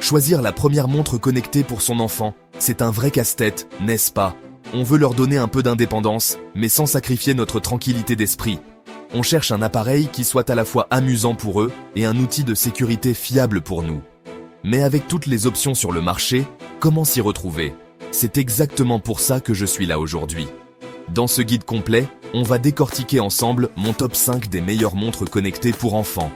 Choisir la première montre connectée pour son enfant, c'est un vrai casse-tête, n'est-ce pas? On veut leur donner un peu d'indépendance, mais sans sacrifier notre tranquillité d'esprit. On cherche un appareil qui soit à la fois amusant pour eux et un outil de sécurité fiable pour nous. Mais avec toutes les options sur le marché, comment s'y retrouver? C'est exactement pour ça que je suis là aujourd'hui. Dans ce guide complet, on va décortiquer ensemble mon top 5 des meilleures montres connectées pour enfants.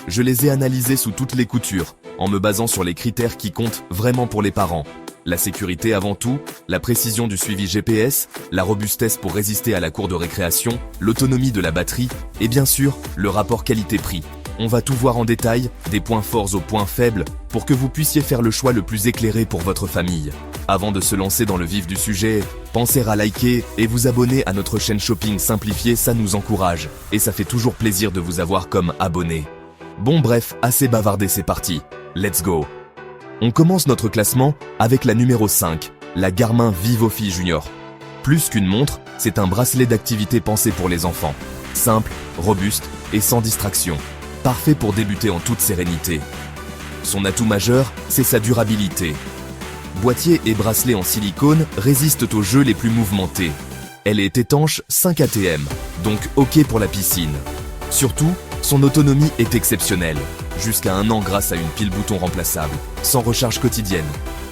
Je les ai analysées sous toutes les coutures, en me basant sur les critères qui comptent vraiment pour les parents. La sécurité avant tout, la précision du suivi GPS, la robustesse pour résister à la cour de récréation, l'autonomie de la batterie et bien sûr, le rapport qualité-prix. On va tout voir en détail, des points forts aux points faibles, pour que vous puissiez faire le choix le plus éclairé pour votre famille. Avant de se lancer dans le vif du sujet, pensez à liker et vous abonner à notre chaîne Shopping Simplifié, ça nous encourage. Et ça fait toujours plaisir de vous avoir comme abonné. Bon bref, assez bavardé, c'est parti. Let's go. On commence notre classement avec la numéro 5, la Garmin Vivofi Junior. Plus qu'une montre, c'est un bracelet d'activité pensé pour les enfants. Simple, robuste et sans distraction. Parfait pour débuter en toute sérénité. Son atout majeur, c'est sa durabilité. Boîtier et bracelet en silicone résistent aux jeux les plus mouvementés. Elle est étanche 5 ATM, donc ok pour la piscine. Surtout, son autonomie est exceptionnelle. Jusqu'à 1 an grâce à une pile bouton remplaçable, sans recharge quotidienne.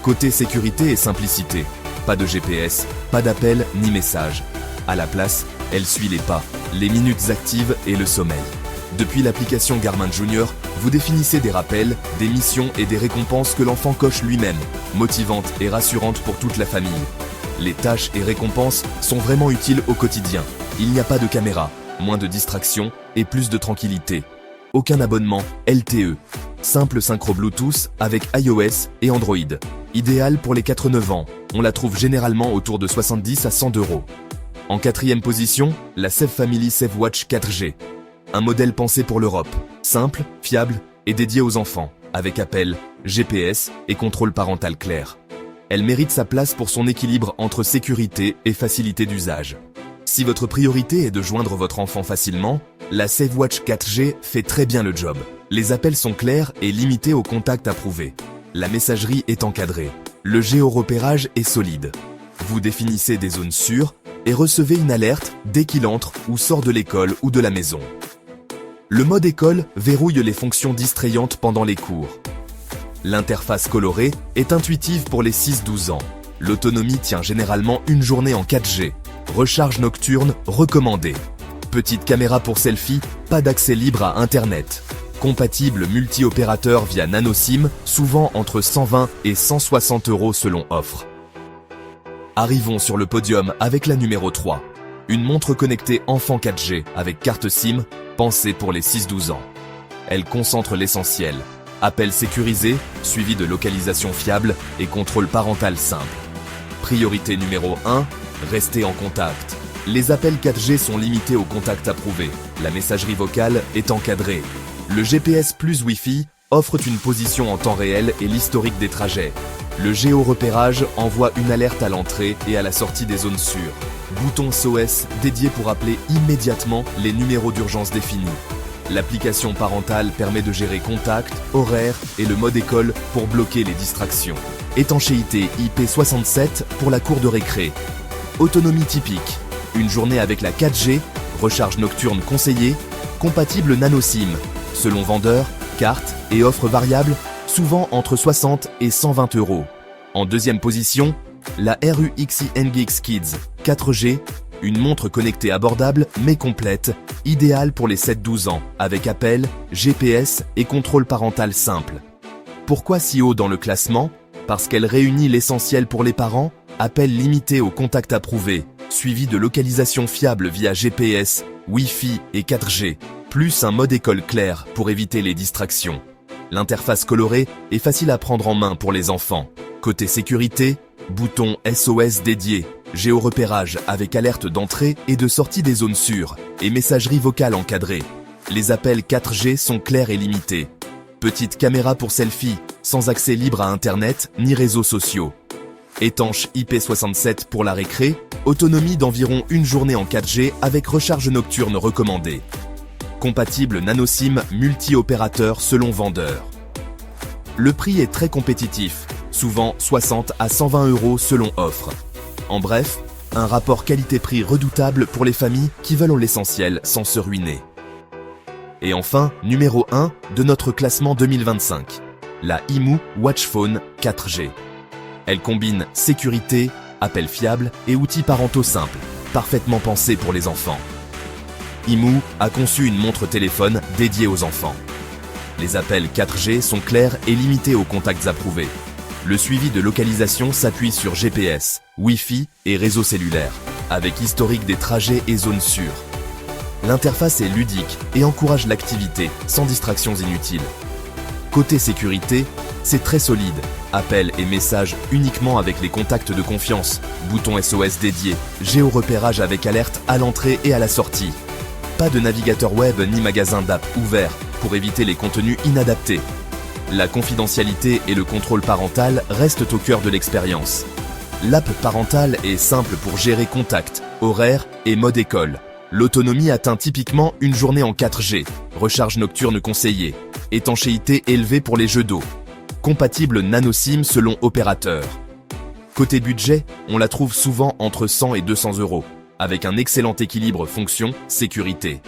Côté sécurité et simplicité, pas de GPS, pas d'appel ni message. À la place, elle suit les pas, les minutes actives et le sommeil. Depuis l'application Garmin Junior, vous définissez des rappels, des missions et des récompenses que l'enfant coche lui-même, motivantes et rassurantes pour toute la famille. Les tâches et récompenses sont vraiment utiles au quotidien. Il n'y a pas de caméra, moins de distractions et plus de tranquillité. Aucun abonnement LTE. Simple synchro Bluetooth avec iOS et Android. Idéal pour les 4-9 ans. On la trouve généralement autour de 70 à 100 €. En 4e position, la Save Family Save Watch 4G. Un modèle pensé pour l'Europe. Simple, fiable et dédié aux enfants. Avec appel, GPS et contrôle parental clair. Elle mérite sa place pour son équilibre entre sécurité et facilité d'usage. Si votre priorité est de joindre votre enfant facilement, la Save Watch 4G fait très bien le job. Les appels sont clairs et limités aux contacts approuvés. La messagerie est encadrée. Le géorepérage est solide. Vous définissez des zones sûres et recevez une alerte dès qu'il entre ou sort de l'école ou de la maison. Le mode école verrouille les fonctions distrayantes pendant les cours. L'interface colorée est intuitive pour les 6-12 ans. L'autonomie tient généralement une journée en 4G. Recharge nocturne recommandée. Petite caméra pour selfie, pas d'accès libre à Internet. Compatible multi-opérateur via NanoSIM, souvent entre 120 et 160 € selon offre. Arrivons sur le podium avec la numéro 3. Une montre connectée enfant 4G avec carte SIM, pensée pour les 6-12 ans. Elle concentre l'essentiel. Appel sécurisé, suivi de localisation fiable et contrôle parental simple. Priorité numéro 1, restez en contact. Les appels 4G sont limités aux contacts approuvés. La messagerie vocale est encadrée. Le GPS plus Wi-Fi offre une position en temps réel et l'historique des trajets. Le géorepérage envoie une alerte à l'entrée et à la sortie des zones sûres. Bouton SOS dédié pour appeler immédiatement les numéros d'urgence définis. L'application parentale permet de gérer contacts, horaires et le mode école pour bloquer les distractions. Étanchéité IP67 pour la cour de récré. Autonomie typique. Une journée avec la 4G, recharge nocturne conseillée, compatible NanoSIM. Selon vendeur, carte et offre variable, souvent entre 60 et 120 €. En 2e position, la RUXI NGX Kids 4G, une montre connectée abordable mais complète, idéale pour les 7-12 ans, avec appel, GPS et contrôle parental simple. Pourquoi si haut dans le classement? Parce qu'elle réunit l'essentiel pour les parents, appel limité aux contacts approuvés, suivi de localisation fiable via GPS, Wi-Fi et 4G, plus un mode école clair pour éviter les distractions. L'interface colorée est facile à prendre en main pour les enfants. Côté sécurité, bouton SOS dédié, géorepérage avec alerte d'entrée et de sortie des zones sûres, et messagerie vocale encadrée. Les appels 4G sont clairs et limités. Petite caméra pour selfie, sans accès libre à Internet ni réseaux sociaux. Étanche IP67 pour la récré, autonomie d'environ une journée en 4G avec recharge nocturne recommandée. Compatible NanoSIM multi-opérateur selon vendeur. Le prix est très compétitif, souvent 60 à 120 € selon offre. En bref, un rapport qualité-prix redoutable pour les familles qui veulent l'essentiel sans se ruiner. Et enfin, numéro 1 de notre classement 2025, la iMou Watchphone 4G. Elle combine sécurité, appels fiables et outils parentaux simples, parfaitement pensés pour les enfants. iMou a conçu une montre téléphone dédiée aux enfants. Les appels 4G sont clairs et limités aux contacts approuvés. Le suivi de localisation s'appuie sur GPS, Wi-Fi et réseau cellulaire, avec historique des trajets et zones sûres. L'interface est ludique et encourage l'activité, sans distractions inutiles. Côté sécurité, c'est très solide. Appels et messages uniquement avec les contacts de confiance, bouton SOS dédié, géorepérage avec alerte à l'entrée et à la sortie. Pas de navigateur web ni magasin d'app ouvert pour éviter les contenus inadaptés. La confidentialité et le contrôle parental restent au cœur de l'expérience. L'app parentale est simple pour gérer contacts, horaires et mode école. L'autonomie atteint typiquement une journée en 4G, recharge nocturne conseillée, étanchéité élevée pour les jeux d'eau. Compatible nano SIM selon opérateur. Côté budget, on la trouve souvent entre 100 et 200 €, avec un excellent équilibre fonction-sécurité.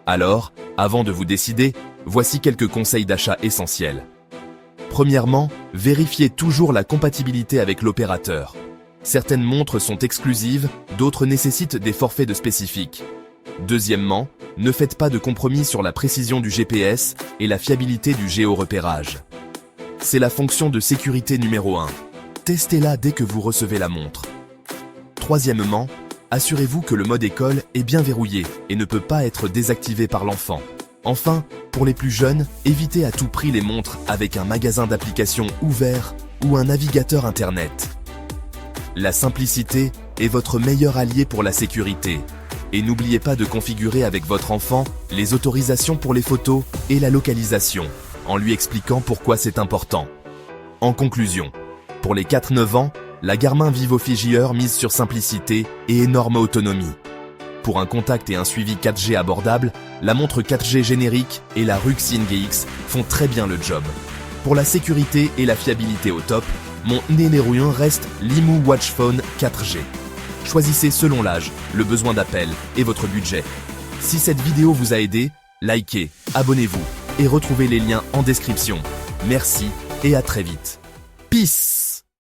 Alors, avant de vous décider, voici quelques conseils d'achat essentiels. Premièrement, vérifiez toujours la compatibilité avec l'opérateur. Certaines montres sont exclusives, d'autres nécessitent des forfaits de spécifiques. Deuxièmement, ne faites pas de compromis sur la précision du GPS et la fiabilité du géorepérage. C'est la fonction de sécurité numéro 1. Testez-la dès que vous recevez la montre. Troisièmement, assurez-vous que le mode école est bien verrouillé et ne peut pas être désactivé par l'enfant. Enfin, pour les plus jeunes, évitez à tout prix les montres avec un magasin d'applications ouvert ou un navigateur internet. La simplicité est votre meilleur allié pour la sécurité. Et n'oubliez pas de configurer avec votre enfant les autorisations pour les photos et la localisation, en lui expliquant pourquoi c'est important. En conclusion, pour les 4-9 ans, la Garmin Vivofi Gear mise sur simplicité et énorme autonomie. Pour un contact et un suivi 4G abordable, la montre 4G générique et la RUC SING-X font très bien le job. Pour la sécurité et la fiabilité au top, mon nénérouillon reste l'iMou Watchphone 4G. Choisissez selon l'âge, le besoin d'appel et votre budget. Si cette vidéo vous a aidé, likez, abonnez-vous et retrouvez les liens en description. Merci et à très vite. Peace!